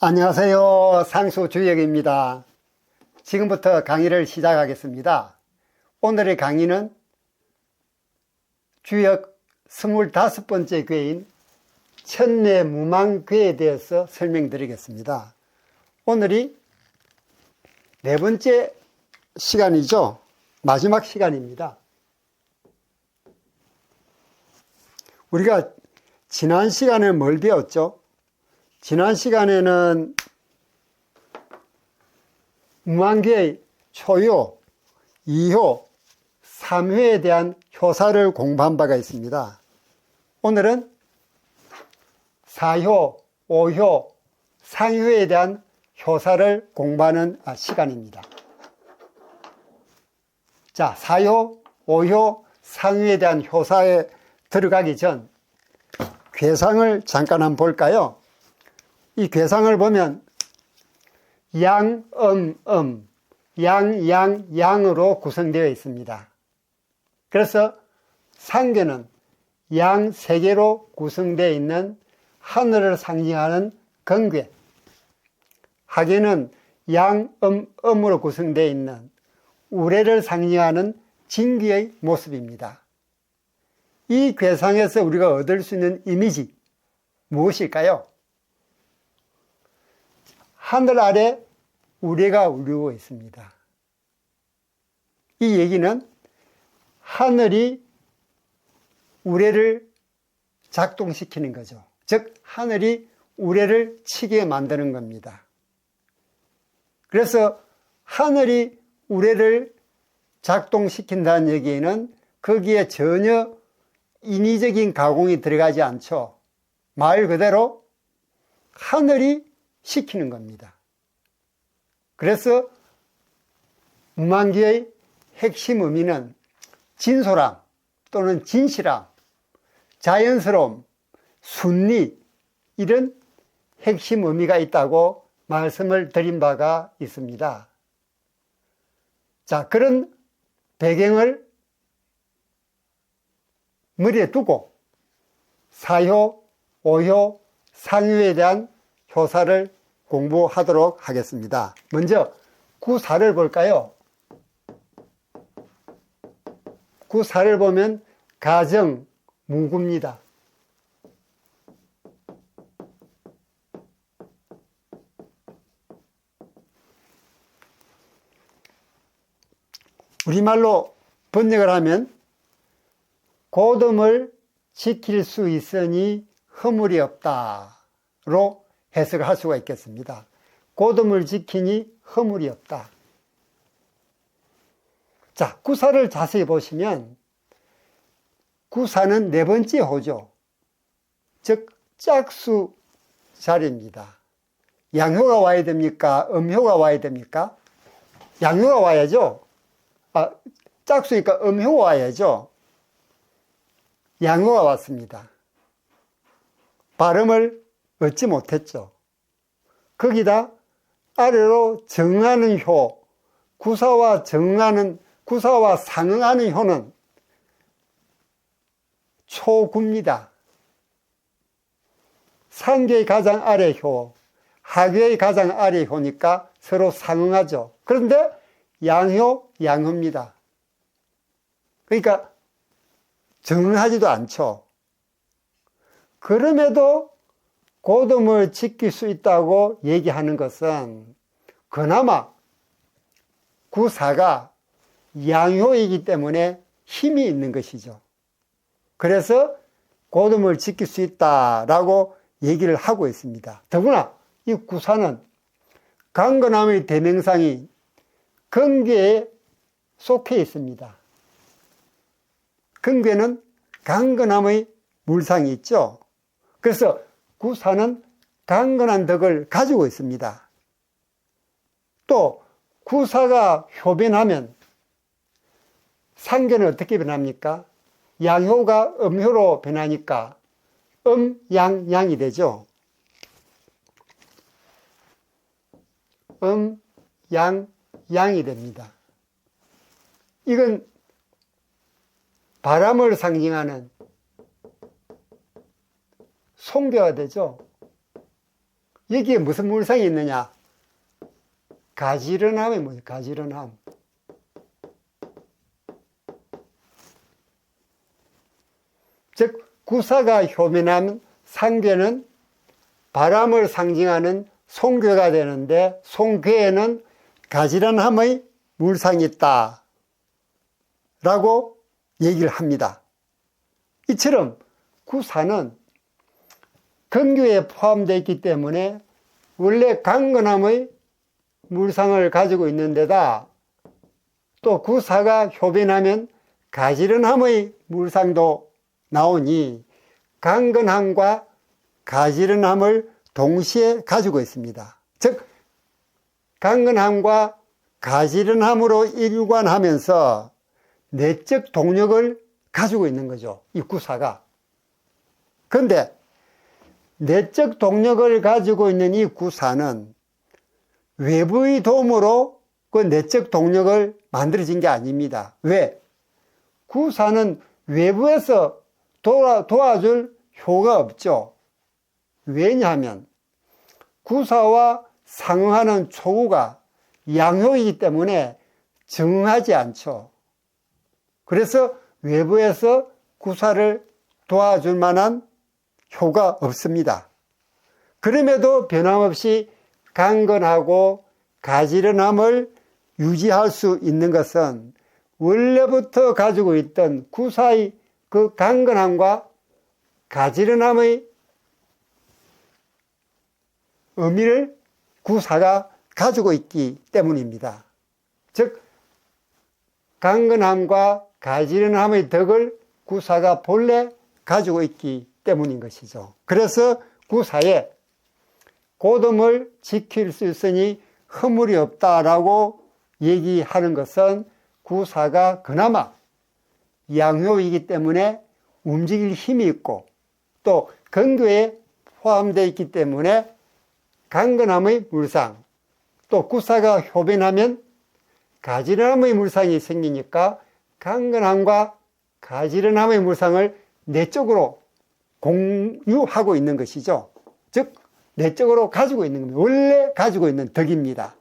안녕하세요. 상수주역입니다. 지금부터 강의를 시작하겠습니다. 오늘의 강의는 주역 25번째 궤인 천내무망궤에 대해서 설명드리겠습니다. 오늘이 네 번째 시간이죠. 마지막 시간입니다. 우리가 지난 시간에 뭘 배웠죠? 지난 시간에는 무망궤의 초효, 2효, 3효에 대한 효사를 공부한 바가 있습니다. 오늘은 4효, 5효, 상효에 대한 효사를 공부하는 시간입니다. 자, 4효, 5효, 상효에 대한 효사에 들어가기 전 궤상을 잠깐 한번 볼까요? 이 궤상을 보면 양, 양, 양으로 구성되어 있습니다. 그래서 상궤는 양 3개로 구성되어 있는 하늘을 상징하는 건궤, 하궤는 양, 음으로 구성되어 있는 우레를 상징하는 진귀의 모습입니다. 이 궤상에서 우리가 얻을 수 있는 이미지 무엇일까요? 하늘 아래 우레가 울리고 있습니다. 이 얘기는 하늘이 우레를 작동시키는 거죠. 즉 하늘이 우레를 치게 만드는 겁니다. 그래서 하늘이 우레를 작동시킨다는 얘기는 거기에 전혀 인위적인 가공이 들어가지 않죠. 말 그대로 하늘이 시키는 겁니다. 그래서 무망궤의 핵심 의미는 진솔함 또는 진실함, 자연스러움, 순리, 이런 핵심 의미가 있다고 말씀을 드린 바가 있습니다. 자, 그런 배경을 머리에 두고 4효, 5효, 상효에 대한 효사를 공부하도록 하겠습니다. 먼저 구사를 볼까요? 구사를 보면 가정, 무구입니다. 우리말로 번역을 하면 고됨을 지킬 수 있으니 허물이 없다로 해석을 할 수가 있겠습니다. 고됨을 지키니 허물이 없다. 자, 구사를 자세히 보시면 구사는 네 번째 호죠. 즉 짝수 자리입니다. 양효가 와야 됩니까? 음효가 와야 됩니까? 양효가 와야죠. 짝수니까 음효가 와야죠. 양효가 왔습니다. 발음을 얻지 못했죠. 거기다 아래로 정하는 효, 구사와 상응하는 효는 초구입니다. 상궤의 가장 아래 효, 하궤의 가장 아래 효니까 서로 상응하죠. 그런데 양효, 양효입니다. 그러니까 정하지도 않죠. 그럼에도 고됨을 지킬 수 있다고 얘기하는 것은 그나마 구사가 양효이기 때문에 힘이 있는 것이죠. 그래서 고됨을 지킬 수 있다라고 얘기를 하고 있습니다. 더구나 이 구사는 강건함의 대명상이 건궤에 속해 있습니다. 건궤는 강건함의 물상이 있죠. 그래서 구사는 강건한 덕을 가지고 있습니다. 또 구사가 효변하면 상궤는 어떻게 변합니까? 양효가 음효로 변하니까 양, 양이 되죠. 양, 양이 됩니다. 이건 바람을 상징하는 송교가 되죠. 여기에 무슨 물상이 있느냐? 가지런함이 뭐냐? 가지런함. 즉 구사가 효면한 상괴는 바람을 상징하는 송괴가 되는데, 송괴에는 가지런함의 물상이 있다 라고 얘기를 합니다. 이처럼 구사는 근교에 포함되어 있기 때문에 원래 강건함의 물상을 가지고 있는 데다 또 구사가 효변하면 가지런함의 물상도 나오니 강건함과 가지런함을 동시에 가지고 있습니다. 즉 강건함과 가지런함으로 일관하면서 내적 동력을 가지고 있는 거죠, 이 구사가. 그런데 내적 동력을 가지고 있는 이 구사는 외부의 도움으로 그 내적 동력을 만들어진 게 아닙니다. 왜? 구사는 외부에서 도와줄 효가 없죠. 왜냐하면 구사와 상응하는 초구가 양효이기 때문에 정응하지 않죠. 그래서 외부에서 구사를 도와줄 만한 효가 없습니다. 그럼에도 변함없이 강건하고 가지런함을 유지할 수 있는 것은 원래부터 가지고 있던 구사의 그 강건함과 가지런함의 의미를 구사가 가지고 있기 때문입니다. 즉 강건함과 가지런함의 덕을 구사가 본래 가지고 있기 때문인 것이죠. 그래서 구사에 고dom을 지킬 수 있으니 허물이 없다라고 얘기하는 것은 구사가 그나마 양효이기 때문에 움직일 힘이 있고 또 근교에 포함되어 있기 때문에 강건함의 물상, 또 구사가 효변하면 가지런함의 물상이 생기니까 강건함과 가지런함의 물상을 내적으로 공유하고 있는 것이죠. 즉 내적으로 가지고 있는 겁니다. 원래 가지고 있는 덕입니다.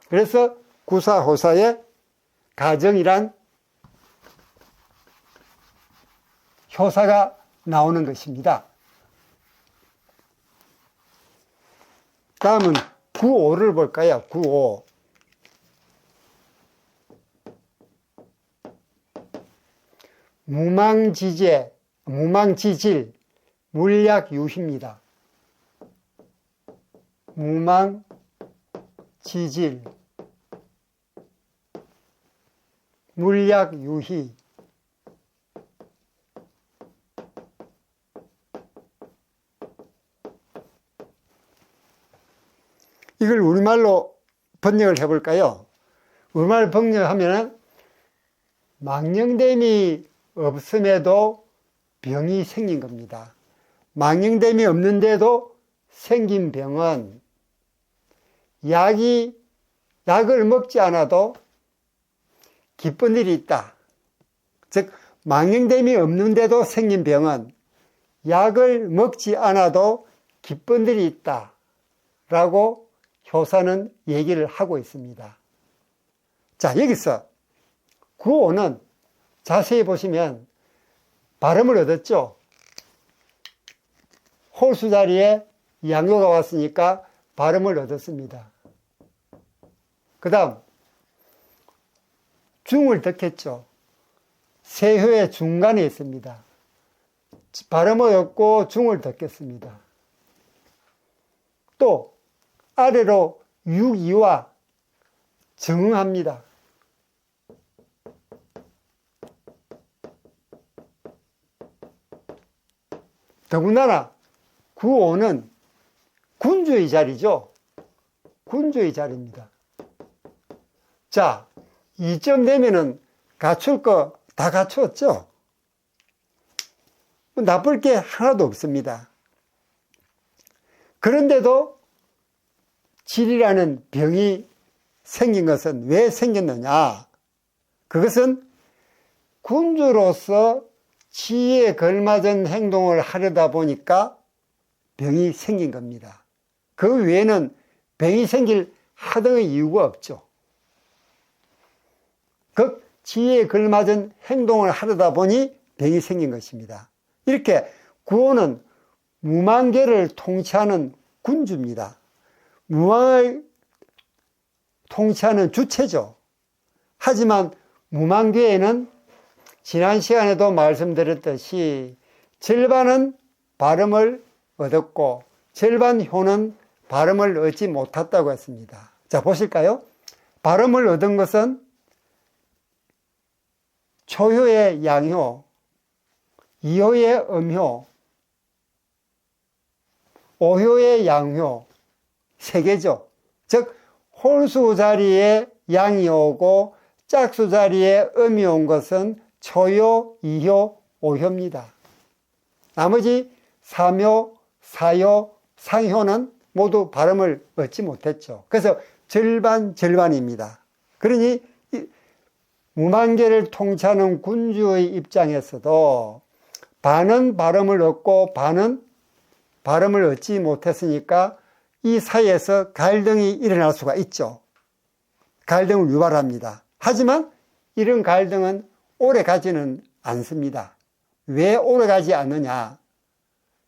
그래서 구사호사의 가정이란 효사가 나오는 것입니다. 다음은 구오를 볼까요? 구오. 무망지제, 무망지질, 물약유희입니다. 무망지질, 물약유희. 이걸 우리말로 번역을 해볼까요? 우리말 번역하면 망령됨이 없음에도 병이 생긴 겁니다. 망령됨이 없는데도 생긴 병은 약을 먹지 않아도 기쁜 일이 있다. 즉 망령됨이 없는데도 생긴 병은 약을 먹지 않아도 기쁜 일이 있다 라고 효사는 얘기를 하고 있습니다. 자, 여기서 구오는 자세히 보시면 발음을 얻었죠. 홀수 자리에 양효가 왔으니까 발음을 얻었습니다. 그 다음 중을 덕했죠. 세효의 중간에 있습니다. 발음을 얻고 중을 덕했습니다. 또 아래로 육이와 정응합니다. 더군다나 구오는 군주의 자리죠. 군주의 자리입니다. 자, 이쯤 되면은 갖출 거 다 갖추었죠? 나쁠 게 하나도 없습니다. 그런데도 질이라는 병이 생긴 것은 왜 생겼느냐? 그것은 군주로서 지위에 걸맞은 행동을 하려다 보니까 병이 생긴 겁니다. 그 외에는 병이 생길 하등의 이유가 없죠. 그 지혜에 걸맞은 행동을 하려다 보니 병이 생긴 것입니다. 이렇게 구호는 무만계를 통치하는 군주입니다. 무망을 통치하는 주체죠. 하지만 무만계에는 지난 시간에도 말씀드렸듯이 절반은 발음을 얻었고 절반 효는 발음을 얻지 못했다고 했습니다. 자, 보실까요? 발음을 얻은 것은 초효의 양효, 이효의 음효, 오효의 양효, 세 개죠. 즉 홀수 자리에 양이 오고 짝수 자리에 음이 온 것은 초효, 이효, 오효입니다. 나머지 3효, 4효, 상효는 모두 발음을 얻지 못했죠. 그래서 절반입니다. 그러니 무만계를 통치하는 군주의 입장에서도 반은 발음을 얻고 반은 발음을 얻지 못했으니까 이 사이에서 갈등이 일어날 수가 있죠. 갈등을 유발합니다. 하지만 이런 갈등은 오래 가지는 않습니다. 왜 오래 가지 않느냐?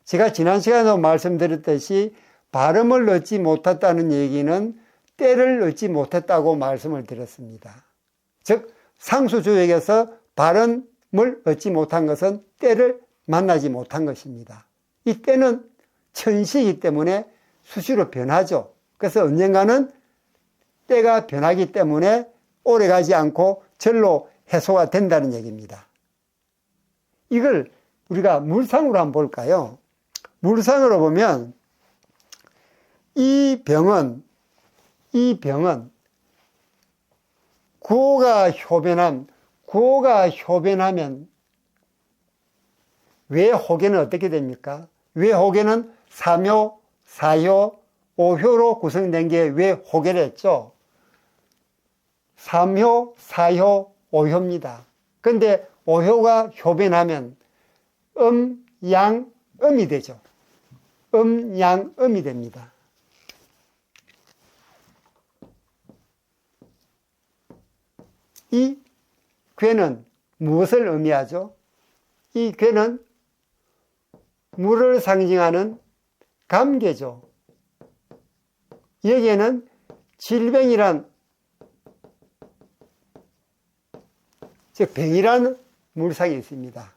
제가 지난 시간에도 말씀드렸듯이 발음을 얻지 못했다는 얘기는 때를 얻지 못했다고 말씀을 드렸습니다. 즉 상수조역에서 발음을 얻지 못한 것은 때를 만나지 못한 것입니다. 이 때는 천시이기 때문에 수시로 변하죠. 그래서 언젠가는 때가 변하기 때문에 오래 가지 않고 절로 해소가 된다는 얘기입니다. 이걸 우리가 물상으로 한번 볼까요? 물상으로 보면 이 병은 구호가 효변하면 외호계는 어떻게 됩니까? 외호계는 3효, 4효, 5효로 구성된 게 외호계를 했죠. 3효, 4효, 5효입니다. 그런데 5효가 효변하면 양, 음이 되죠. 양, 음이 됩니다. 이 괴는 무엇을 의미하죠? 이 괴는 물을 상징하는 감개죠. 여기에는 질병이란, 즉 병이라는 물상이 있습니다.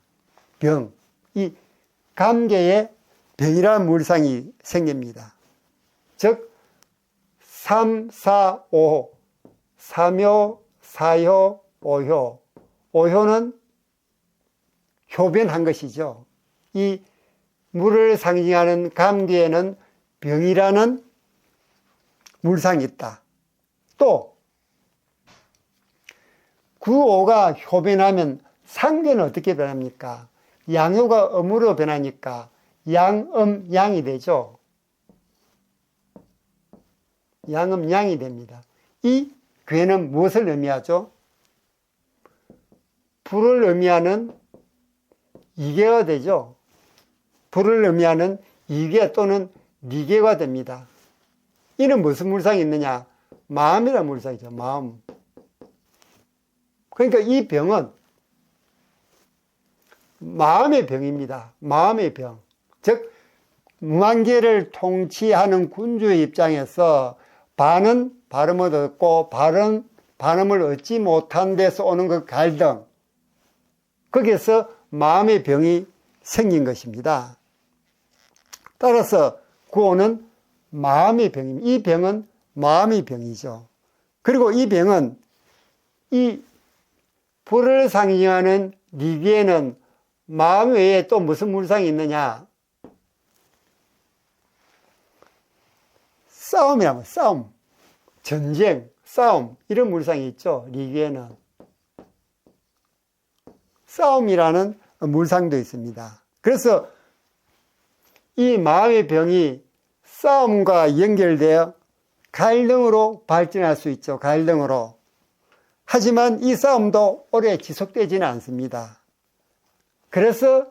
병. 이 감개에 병이라는 물상이 생깁니다. 즉 3, 4, 5, 3효, 4효, 5효. 5효는 효변한 것이죠. 이 물을 상징하는 감기에는 병이라는 물상이 있다. 또 구호가 효변하면 상계는 어떻게 변합니까? 양효가 음으로 변하니까 양음 양이 되죠. 양음 양이 됩니다. 이 괴는 무엇을 의미하죠? 불을 의미하는 이계가 되죠. 불을 의미하는 이계 또는 니계가 됩니다. 이는 무슨 물상이 있느냐? 마음이라는 물상이죠. 마음. 그러니까 이 병은 마음의 병입니다. 마음의 병. 즉 무만계를 통치하는 군주의 입장에서 반은 발음을 얻고 발음을 얻지 못한 데서 오는 그 갈등, 거기에서 마음의 병이 생긴 것입니다. 따라서 구호는 마음의 병입니다. 이 병은 마음의 병이죠. 그리고 이 병은 이 불을 상징하는 니계에는 마음 외에 또 무슨 물상이 있느냐? 싸움이라면 싸움, 전쟁, 싸움 이런 물상이 있죠. 리기에는 싸움이라는 물상도 있습니다. 그래서 이 마음의 병이 싸움과 연결되어 갈등으로 발전할 수 있죠. 갈등으로. 하지만 이 싸움도 오래 지속되지는 않습니다. 그래서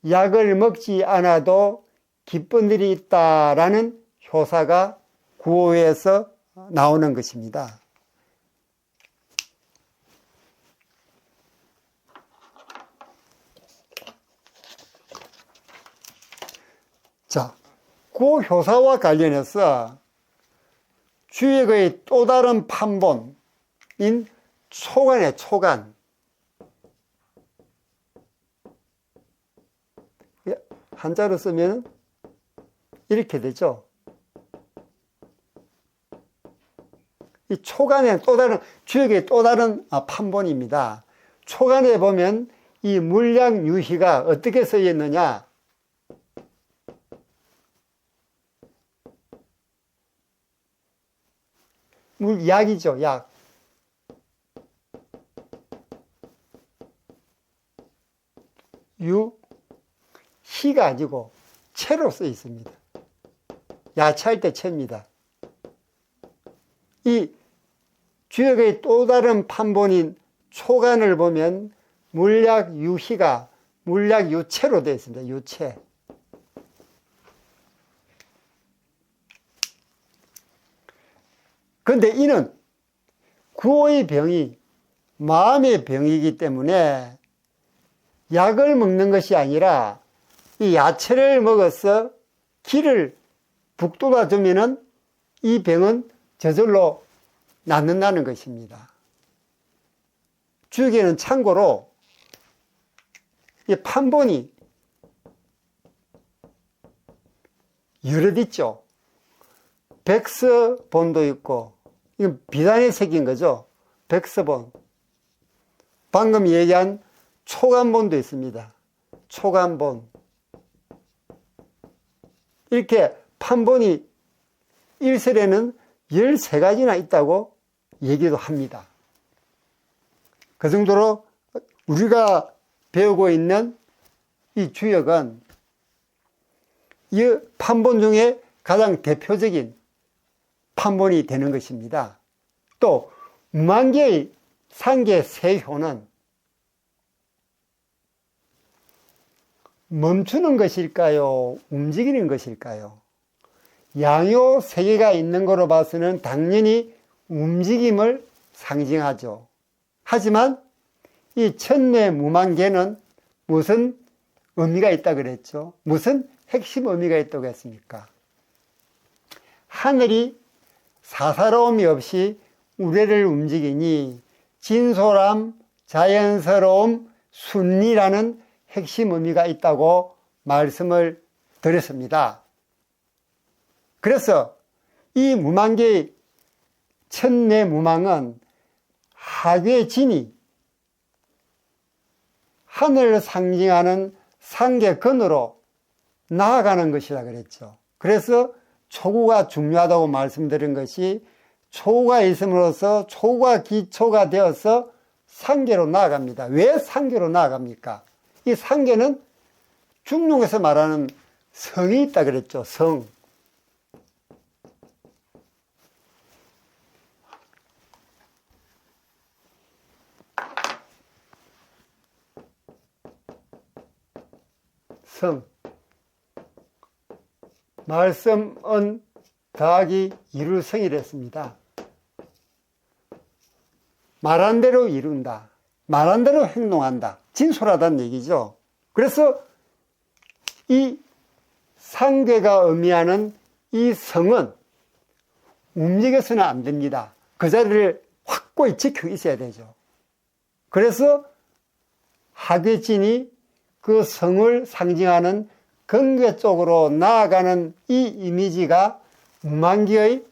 약을 먹지 않아도 기쁜 일이 있다라는 효사가 구호에서 나오는 것입니다. 자, 구효사와 관련해서 주역의 또 다른 판본인 초간의 초간. 한자로 쓰면 이렇게 되죠. 이 초간의 또 다른, 주역의 또 다른 판본입니다. 초간에 보면 이 물약유희가 어떻게 쓰여 있느냐. 약이죠, 약. 희가 아니고 채로 쓰여 있습니다. 야채할 때 채입니다. 이 주역의 또 다른 판본인 초간을 보면 물약유희가 물약유채로 되어 있습니다. 유채. 그런데 이는 구호의 병이 마음의 병이기 때문에 약을 먹는 것이 아니라 이 야채를 먹어서 기를 북돋아 주면은 이 병은 저절로 낫는다는 것입니다. 주역에는 참고로 이 판본이 여럿 있죠. 백서본도 있고, 이건 비단의 색인 거죠. 백서본. 방금 얘기한 초간본도 있습니다. 초간본. 이렇게 판본이 일설에는 13가지나 있다고 얘기도 합니다. 그 정도로 우리가 배우고 있는 이 주역은 이 판본 중에 가장 대표적인 판본이 되는 것입니다. 또 무만계의 상계 세효는 멈추는 것일까요? 움직이는 것일까요? 양요 세 개가 있는 거로 봐서는 당연히 움직임을 상징하죠. 하지만 이 천내 무만계는 무슨 의미가 있다 그랬죠? 무슨 핵심 의미가 있다고 했습니까? 하늘이 사사로움이 없이 우레를 움직이니 진솔함, 자연스러움, 순리라는 핵심 의미가 있다고 말씀을 드렸습니다. 그래서 이 무만계의 천내 무망은 하괴진이 하늘을 상징하는 상계근으로 나아가는 것이라 그랬죠. 그래서 초구가 중요하다고 말씀드린 것이 초구가 있음으로써 초구가 기초가 되어서 상계로 나아갑니다. 왜 상계로 나아갑니까? 이 상계는 중용에서 말하는 성이 있다 그랬죠. 성. 성. 말씀은 더하기 이룰 성이랬습니다. 말한 대로 이룬다. 말한 대로 행동한다. 진솔하다는 얘기죠. 그래서 이 상계가 의미하는 이 성은 움직여서는 안 됩니다. 그 자리를 확고히 지키고 있어야 되죠. 그래서 하괴진이 그 성을 상징하는 근괴 쪽으로 나아가는 이 이미지가 무만기의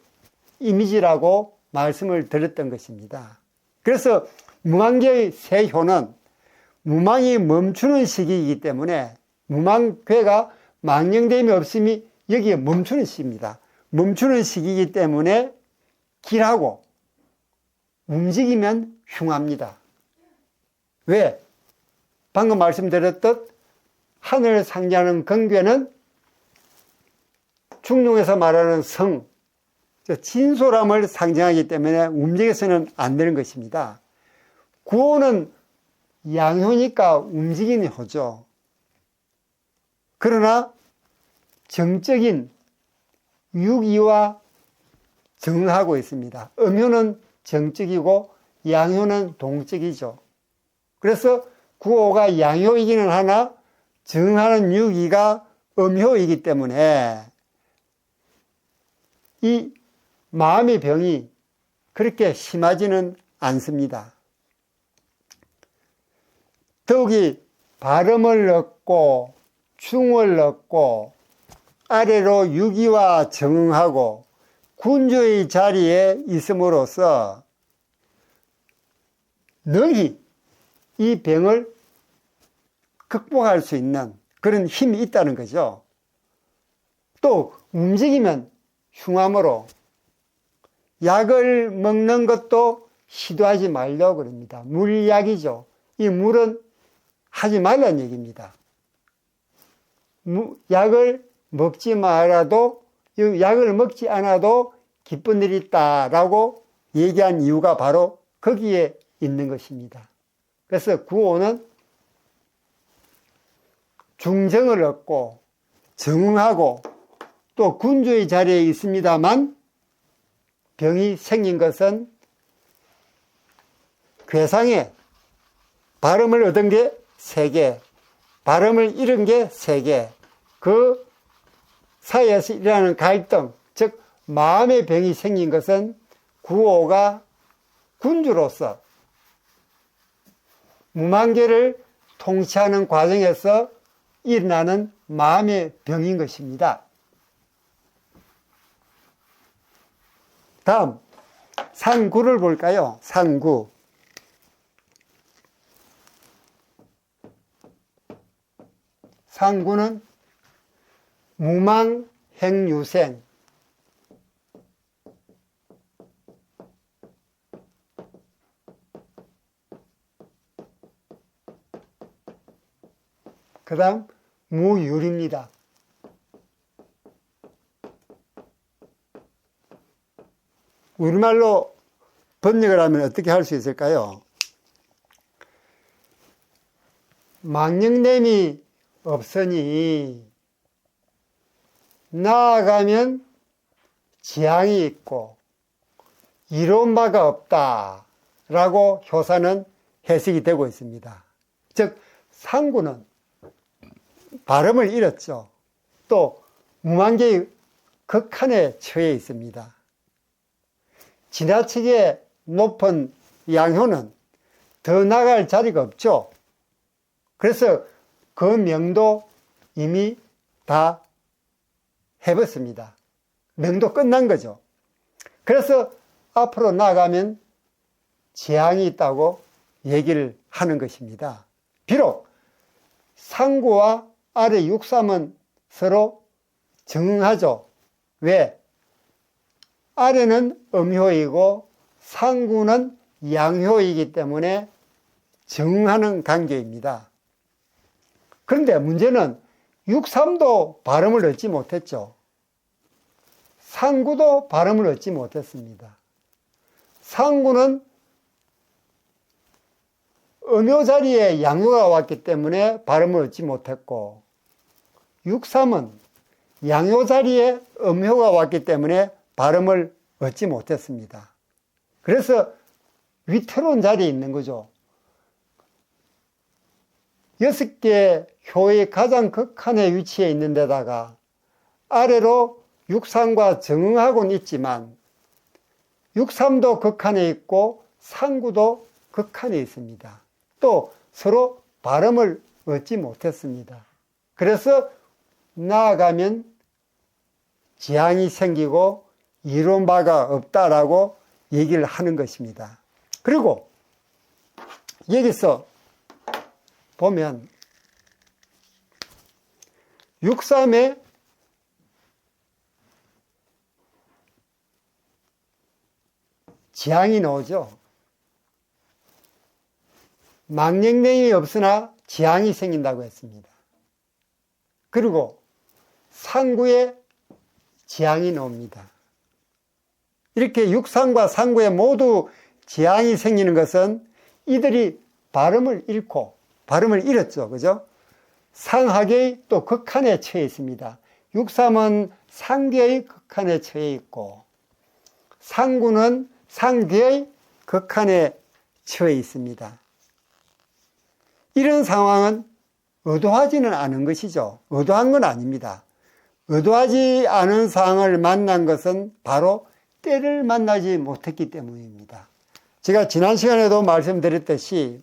이미지라고 말씀을 드렸던 것입니다. 그래서 무만기의 세효는 무망이 멈추는 시기이기 때문에 무망괴가 망령됨이 없음이 여기에 멈추는 시기입니다. 멈추는 시기이기 때문에 길하고 움직이면 흉합니다. 왜? 방금 말씀드렸듯 하늘을 상징하는 근괴는 중용에서 말하는 성, 진솔함을 상징하기 때문에 움직여서는 안 되는 것입니다. 구호는 양효니까 움직이는 효죠. 그러나 정적인 육이와 정하고 있습니다. 음효는 정적이고 양효는 동적이죠. 그래서 구호가 양효이기는 하나 정하는 육이가 음효이기 때문에 이 마음의 병이 그렇게 심하지는 않습니다. 더욱이 발음을 얻고 충을 얻고 아래로 유기와 정응하고 군주의 자리에 있음으로써 능히 이 병을 극복할 수 있는 그런 힘이 있다는 거죠. 또 움직이면 흉함으로 약을 먹는 것도 시도하지 말라고 그럽니다. 물약이죠. 이 물은 하지 말라는 얘기입니다. 약을 먹지 말아도, 약을 먹지 않아도 기쁜 일이 있다라고 얘기한 이유가 바로 거기에 있는 것입니다. 그래서 구호는 중정을 얻고 정응하고 또 군주의 자리에 있습니다만 병이 생긴 것은 괴상에 발음을 얻은 게 3개, 발음을 잃은 게 3개, 그 사이에서 일어나는 갈등, 즉 마음의 병이 생긴 것은 구호가 군주로서 무만계를 통치하는 과정에서 일어나는 마음의 병인 것입니다. 다음 상구를 볼까요? 상구. 상구는 무망행유생, 그 다음 무율입니다. 우리말로 번역을 하면 어떻게 할 수 있을까요? 망령됨이 없으니 나아가면 지향이 있고 이로운 바가 없다 라고 효사는 해석이 되고 있습니다. 즉 상구는 발음을 잃었죠. 또 무만계의 극한에 처해 있습니다. 지나치게 높은 양효는 더 나갈 자리가 없죠. 그래서 그 명도 이미 다 해봤습니다. 명도 끝난 거죠. 그래서 앞으로 나가면 재앙이 있다고 얘기를 하는 것입니다. 비록 상구와 아래 육삼은 서로 정응하죠. 왜? 아래는 음효이고 상구는 양효이기 때문에 정응하는 관계입니다. 그런데 문제는 육삼도 발음을 얻지 못했죠. 상구도 발음을 얻지 못했습니다. 상구는 음효 자리에 양효가 왔기 때문에 발음을 얻지 못했고, 육삼은 양효 자리에 음효가 왔기 때문에 발음을 얻지 못했습니다. 그래서 위태로운 자리에 있는 거죠. 6개 효의 가장 극한의 위치에 있는 데다가 아래로 육삼과 정응하고는 있지만 육삼도 극한에 있고 상구도 극한에 있습니다. 또 서로 발음을 얻지 못했습니다. 그래서 나아가면 재앙이 생기고 이룬 바가 없다라고 얘기를 하는 것입니다. 그리고 여기서 보면 육삼에 재앙이 나오죠. 망령냉이 없으나 재앙이 생긴다고 했습니다. 그리고 상구에 재앙이 나옵니다. 이렇게 육상과 상구에 모두 재앙이 생기는 것은 이들이 발음을 잃고 발음을 잃었죠. 그죠? 상학의 또 극한에 처해 있습니다. 육삼은 상괴의 극한에 처해 있고 상구는 상괴의 극한에 처해 있습니다. 이런 상황은 의도하지는 않은 것이죠. 의도한 건 아닙니다. 의도하지 않은 상황을 만난 것은 바로 때를 만나지 못했기 때문입니다. 제가 지난 시간에도 말씀드렸듯이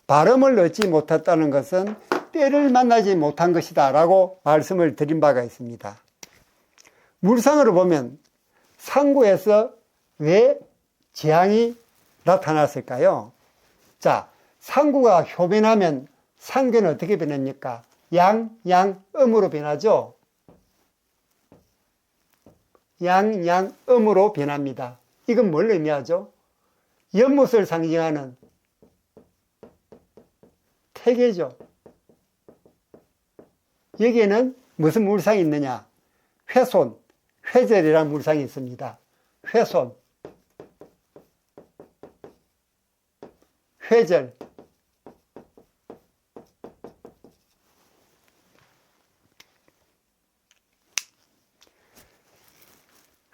발음을 얻지 못했다는 것은 때를 만나지 못한 것이다 라고 말씀을 드린 바가 있습니다. 물상으로 보면 상구에서 왜 재앙이 나타났을까요? 자, 상구가 효변하면 상괴는 어떻게 변합니까? 음으로 변하죠. 음으로 변합니다. 이건 뭘 의미하죠? 연못을 상징하는 태계죠. 여기에는 무슨 물상이 있느냐? 회손, 회절이라는 물상이 있습니다. 회손, 회절.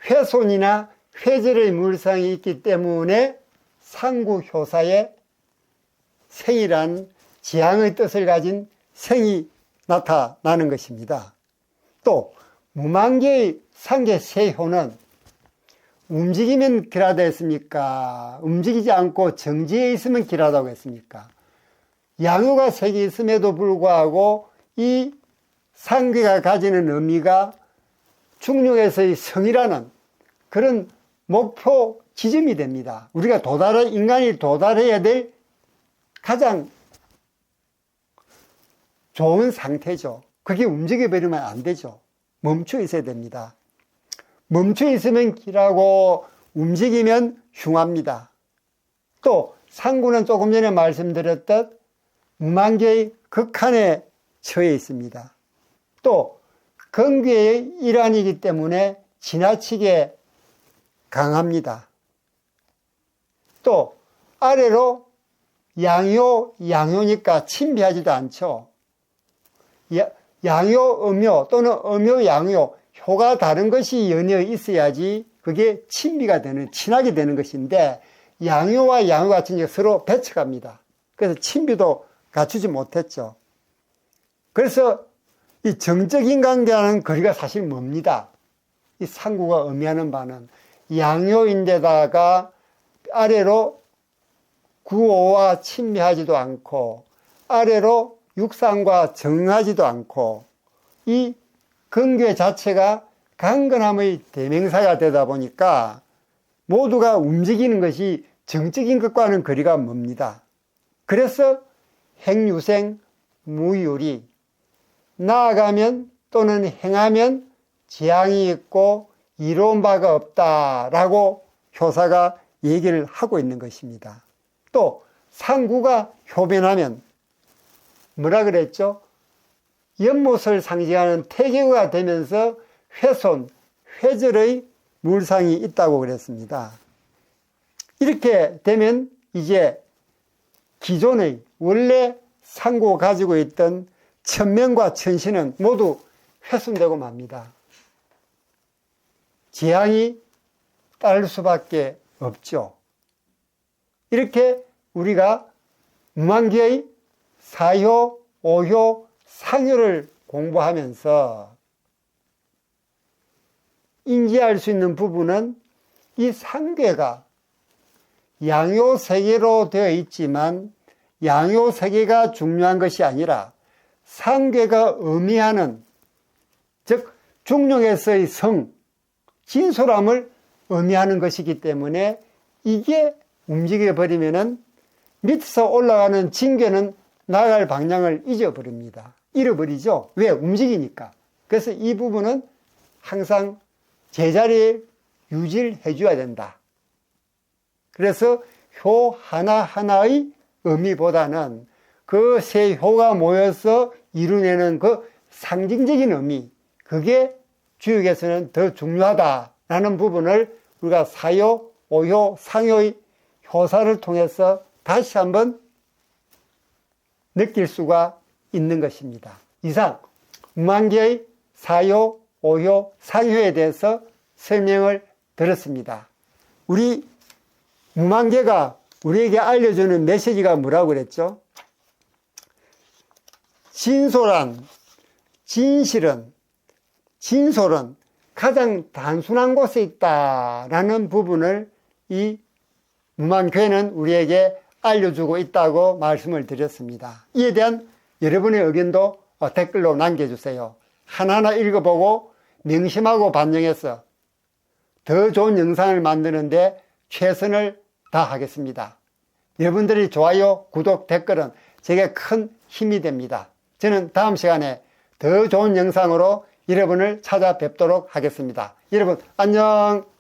회손이나 회절의 물상이 있기 때문에 상구효사에 생이란 지향의 뜻을 가진 생이 나타나는 것입니다. 또 무만개의 상계 세효는 움직이면 길하다 했습니까? 움직이지 않고 정지해 있으면 길하다고 했습니까? 양효가 색이 있음에도 불구하고 이 상괴가 가지는 의미가 중력에서의 성이라는 그런 목표 지점이 됩니다. 우리가 인간이 도달해야 될 가장 좋은 상태죠. 그게 움직여버리면 안 되죠. 멈춰 있어야 됩니다. 멈춰 있으면 길하고 움직이면 흉합니다. 또 상구는 조금 전에 말씀드렸듯 무만개의 극한에 처해 있습니다. 또 건괴의 일환이기 때문에 지나치게 강합니다. 또 아래로 양효니까 침비하지도 않죠. 양효, 음효 또는 음효, 양효 효가 다른 것이 연이어 있어야지 그게 친비가 되는, 친하게 되는 것인데 양효와 양효가 서로 배척합니다. 그래서 친비도 갖추지 못했죠. 그래서 이 정적인 관계와는 거리가 사실 멉니다. 이 상구가 의미하는 바는 양효인데다가 아래로 구오와 친미하지도 않고 아래로 육상과 정하지도 않고 이 근괴 자체가 강건함의 대명사가 되다 보니까 모두가 움직이는 것이 정적인 것과는 거리가 멉니다. 그래서 행유생, 무유리, 나아가면 또는 행하면 재앙이 있고 이로운 바가 없다라고 효사가 얘기를 하고 있는 것입니다. 또 상구가 효변하면 뭐라 그랬죠? 연못을 상징하는 태계가 되면서 회손, 회절의 물상이 있다고 그랬습니다. 이렇게 되면 이제 기존의 원래 상구가 가지고 있던 천명과 천신은 모두 훼손되고 맙니다. 재앙이 따를 수밖에 없죠. 이렇게 우리가 무만기의 사효, 오효, 상효를 공부하면서 인지할 수 있는 부분은 이 상괴가 양효 세계로 되어 있지만 양효 세계가 중요한 것이 아니라 상괴가 의미하는, 즉 중력에서의 성, 진솔함을 의미하는 것이기 때문에 이게 움직여버리면은 밑에서 올라가는 징계는 나갈 방향을 잊어버립니다. 잃어버리죠. 왜? 움직이니까. 그래서 이 부분은 항상 제자리에 유지를 해줘야 된다. 그래서 효 하나하나의 의미보다는 그 세 효가 모여서 이루내는 그 상징적인 의미, 그게 주역에서는 더 중요하다라는 부분을 우리가 사효, 오효, 상효의 효사를 통해서 다시 한번 느낄 수가 있는 것입니다. 이상 무만기의 사효, 오효, 사효에 대해서 설명을 들었습니다. 우리 무만계가 우리에게 알려주는 메시지가 뭐라고 그랬죠? 진솔한, 진실은, 진솔은 가장 단순한 곳에 있다라는 부분을 이 무만괴는 우리에게 알려주고 있다고 말씀을 드렸습니다. 이에 대한 여러분의 의견도 댓글로 남겨주세요. 하나하나 읽어보고 명심하고 반영해서 더 좋은 영상을 만드는데 최선을 다하겠습니다. 여러분들의 좋아요, 구독, 댓글은 제게 큰 힘이 됩니다. 저는 다음 시간에 더 좋은 영상으로 여러분을 찾아뵙도록 하겠습니다. 여러분 안녕.